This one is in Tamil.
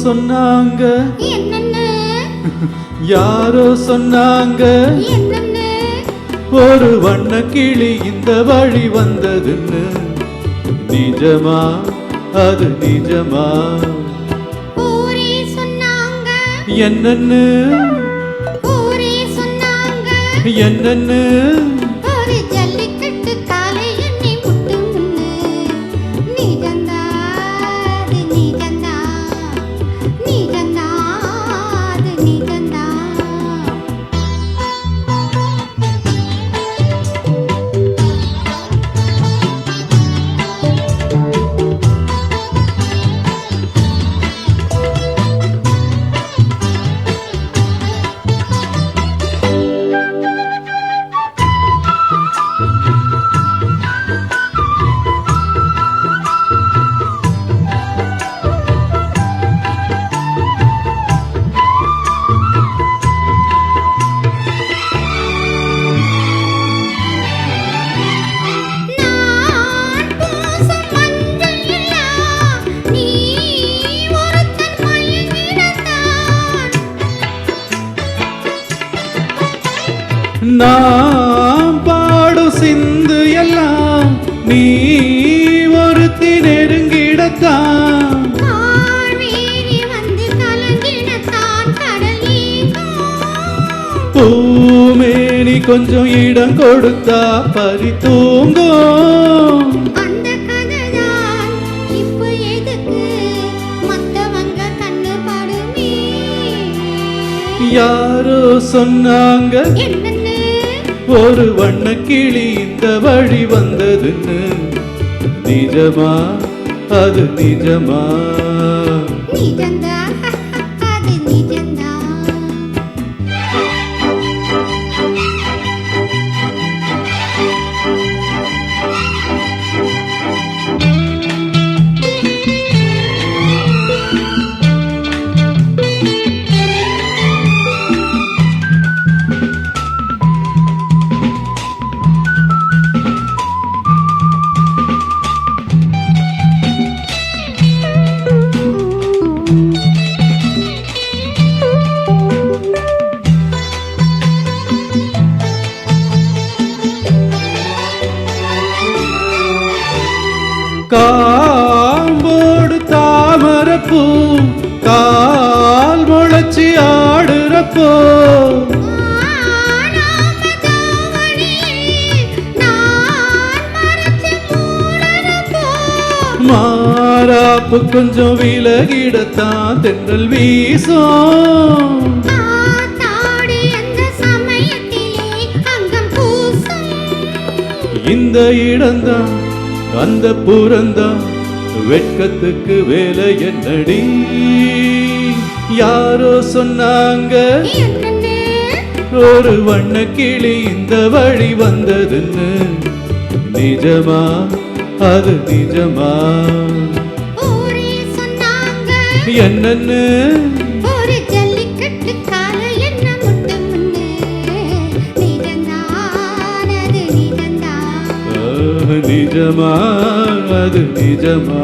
சொன்னாங்க என்னன்னு யாரோ சொன்னாங்க என்னன்னு ஒரு வண்ண கிளி இந்த வழி வந்ததுன்னு நிஜமா அது நிஜமா ஊரே சொன்னாங்க என்னன்னு ஊரே சொன்னாங்க என்னன்னு ஒரு ஜல்லிக்கட்டு காலை எண்ணி முட்டு முன்னு நீதந்தா அது நீதந்தா நீதந்தா அது நீதந்தா நாம் பாடும் சிந்து எல்லாம் நீ ஒருத்தி நெருங்கிடத்தான் பூமேனி கொஞ்சம் இடம் கொடுத்தா பறி தூங்கும் யாரோ சொன்னாங்க ஒரு வண்ண கிளி இந்த வழி வந்ததுன்னு நிஜமா அது நிஜமா நிஜந்தா அது நிஜந்தா காம்போடு தாமரப்பூ கால் முளைச்சி ஆடுறப்போ மாறாப்பு கொஞ்சம் விலகிடத்தான் தென்றல் வீசும் இந்த இடம்தான் அந்த புறந்தான் வெட்கத்துக்கு வேலை என்னடி யாரோ சொன்னாங்க ஒரு வண்ண கிளி இந்த வழி வந்ததுன்னு நிஜமா அது நிஜமா என்னன்னு ஒரு ஜல்லிக்கட்டு காலை என்ன முட்டு முன்னு நீதந்தானது நீதந்தா நிஜமா அது நிஜமா